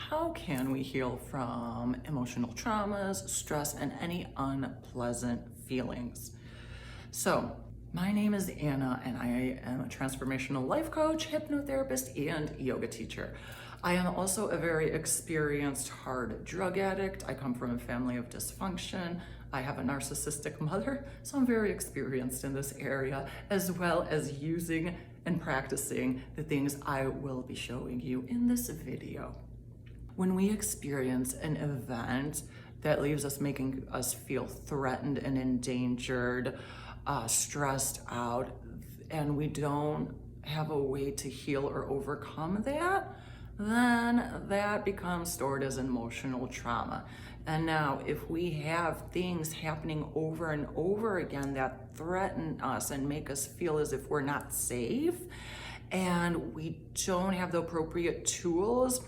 how can we heal from emotional traumas, stress, and any unpleasant feelings? So, my name is Anna, and I am a transformational life coach, hypnotherapist, and yoga teacher. I am also a very experienced hard drug addict. I come from a family of dysfunction. I have a narcissistic mother, so I'm very experienced in this area, as well as using and practicing the things I will be showing you in this video. When we experience an event that leaves us, making us feel threatened and endangered, stressed out, and we don't have a way to heal or overcome that, then that becomes stored as emotional trauma. And now if we have things happening over and over again that threaten us and make us feel as if we're not safe, and we don't have the appropriate tools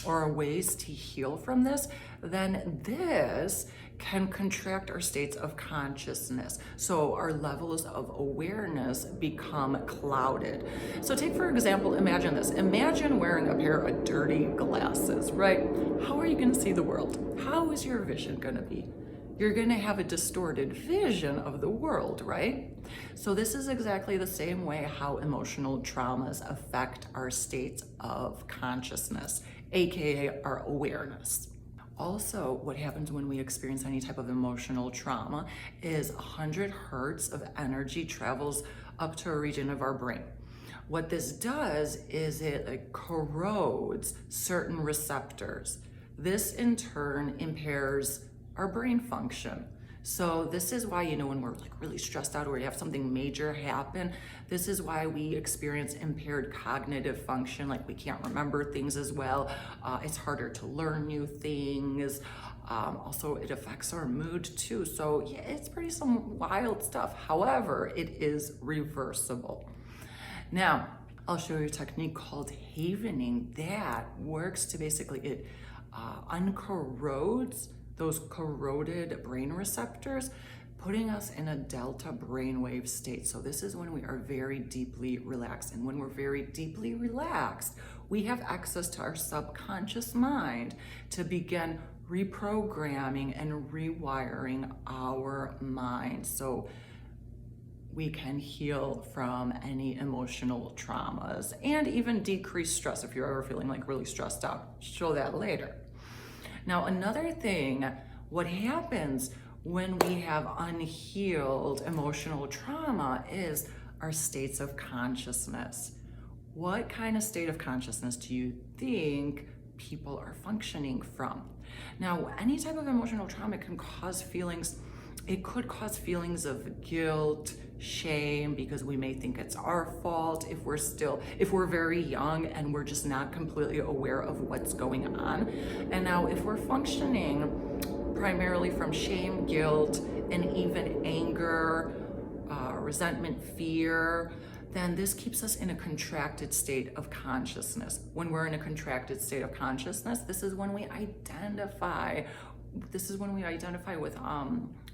or ways to heal from this, then this can contract our states of consciousness. So our levels of awareness become clouded. So take, for example, imagine this. Imagine wearing a pair of dirty glasses, right? How are you gonna see the world? How is your vision gonna be? You're gonna have a distorted vision of the world, right? So this is exactly the same way how emotional traumas affect our states of consciousness, AKA our awareness. Also, what happens when we experience any type of emotional trauma is 100 hertz of energy travels up to a region of our brain. What this does is it corrodes certain receptors. This in turn impairs our brain function. So this is why, when we're really stressed out or we have something major happen, this is why we experience impaired cognitive function, like we can't remember things as well. It's harder to learn new things. Also, it affects our mood too. So yeah, it's pretty some wild stuff. However, it is reversible. Now, I'll show you a technique called havening that works to basically, it uncorrodes those corroded brain receptors, putting us in a delta brainwave state. So this is when we are very deeply relaxed. And when we're very deeply relaxed, we have access to our subconscious mind to begin reprogramming and rewiring our mind. So we can heal from any emotional traumas and even decrease stress if you're ever feeling really stressed out. Show that later. Now, another thing, what happens when we have unhealed emotional trauma is our states of consciousness. What kind of state of consciousness do you think people are functioning from? Now, any type of emotional trauma can cause feelings. It could cause feelings of guilt, shame, because we may think it's our fault if we're very young and we're just not completely aware of what's going on. And now if we're functioning primarily from shame, guilt, and even anger, resentment, fear, then this keeps us in a contracted state of consciousness. When we're in a contracted state of consciousness, this is when we identify with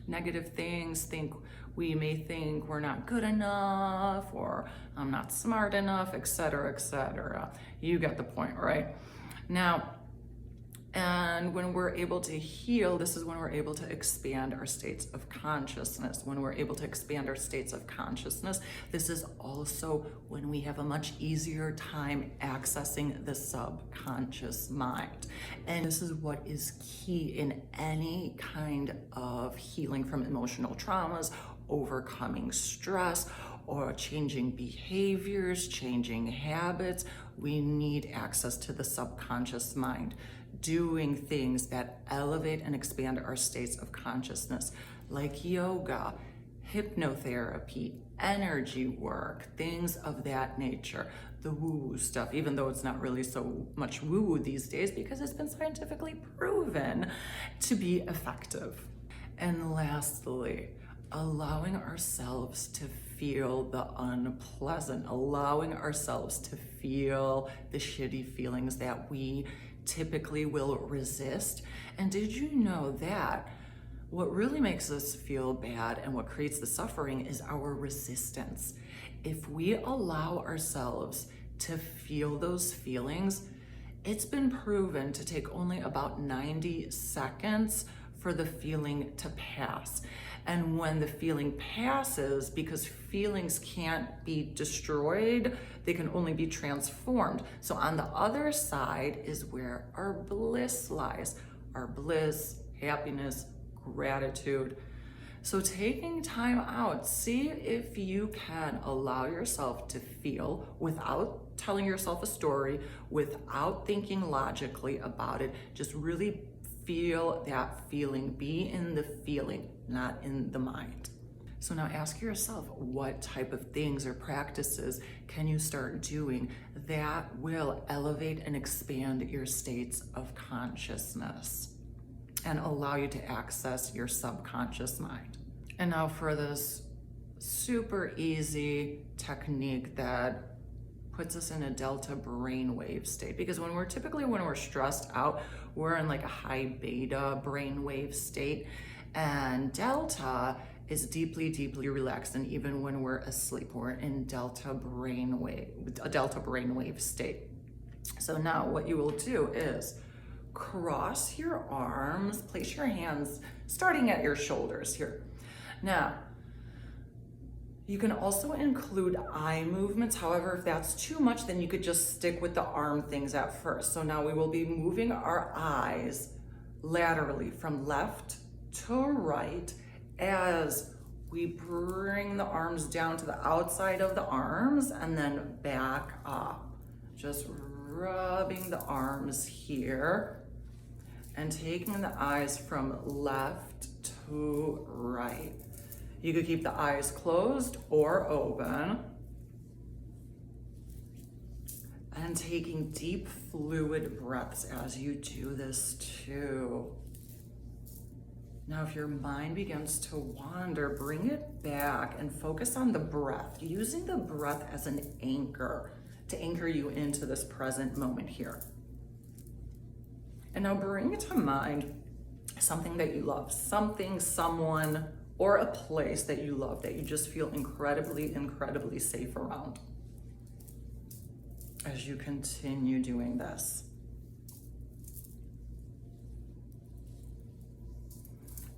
negative things. We may think we're not good enough, or I'm not smart enough, etc., etc. You get the point, right? Now, and when we're able to heal, this is when we're able to expand our states of consciousness. When we're able to expand our states of consciousness, this is also when we have a much easier time accessing the subconscious mind. And this is what is key in any kind of healing from emotional traumas, overcoming stress, or changing behaviors, changing habits. We need access to the subconscious mind, doing things that elevate and expand our states of consciousness, like yoga, hypnotherapy, energy work, things of that nature. The woo-woo stuff, even though it's not really so much woo-woo these days because it's been scientifically proven to be effective. And lastly, allowing ourselves to feel the unpleasant, allowing ourselves to feel the shitty feelings that we typically will resist. And did you know that what really makes us feel bad and what creates the suffering is our resistance? If we allow ourselves to feel those feelings, it's been proven to take only about 90 seconds for the feeling to pass. And when the feeling passes, because feelings can't be destroyed, they can only be transformed. So on the other side is where our bliss lies. Our bliss, happiness, gratitude. So taking time out, see if you can allow yourself to feel without telling yourself a story, without thinking logically about it. Just really feel that feeling. Be in the feeling, not in the mind. So now ask yourself, what type of things or practices can you start doing that will elevate and expand your states of consciousness and allow you to access your subconscious mind? And now for this super easy technique that puts us in a delta brainwave state, because when we're stressed out, we're in like a high beta brainwave state, and delta is deeply, deeply relaxed. And even when we're asleep, we're in a delta brainwave state. So now what you will do is cross your arms, place your hands starting at your shoulders here. Now, you can also include eye movements. However, if that's too much, then you could just stick with the arm things at first. So now we will be moving our eyes laterally from left to right as we bring the arms down to the outside of the arms and then back up. Just rubbing the arms here and taking the eyes from left to right. You could keep the eyes closed or open. And taking deep fluid breaths as you do this too. Now, if your mind begins to wander, bring it back and focus on the breath, using the breath as an anchor to anchor you into this present moment here. And now bring to mind something that you love, something, someone, or a place that you love, that you just feel incredibly, incredibly safe around as you continue doing this.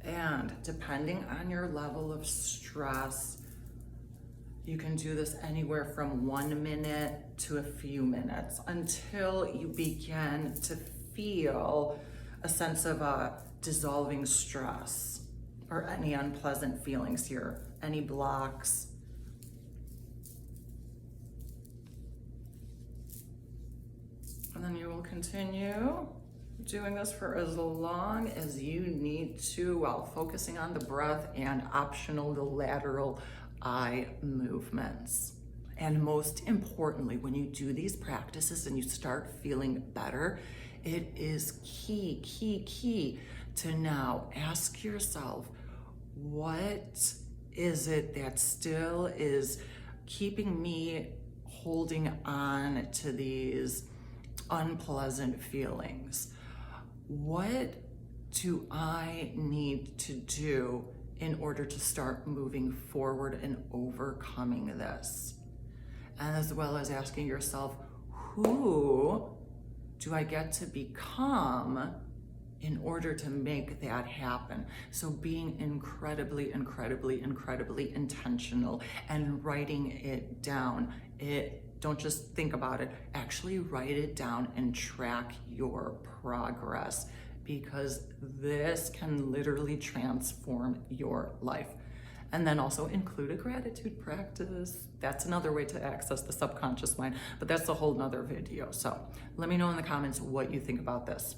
And depending on your level of stress, you can do this anywhere from 1 minute to a few minutes until you begin to feel a sense of dissolving stress or any unpleasant feelings here, any blocks. And then you will continue doing this for as long as you need to while focusing on the breath and optional the lateral eye movements. And most importantly, when you do these practices and you start feeling better, it is key to now ask yourself, what is it that still is keeping me holding on to these unpleasant feelings? What do I need to do in order to start moving forward and overcoming this? And as well as asking yourself, who do I get to become in order to make that happen? So being incredibly, incredibly, incredibly intentional and writing it down. Don't just think about it, actually write it down and track your progress, because this can literally transform your life. And then also include a gratitude practice. That's another way to access the subconscious mind, but that's a whole nother video. So let me know in the comments what you think about this.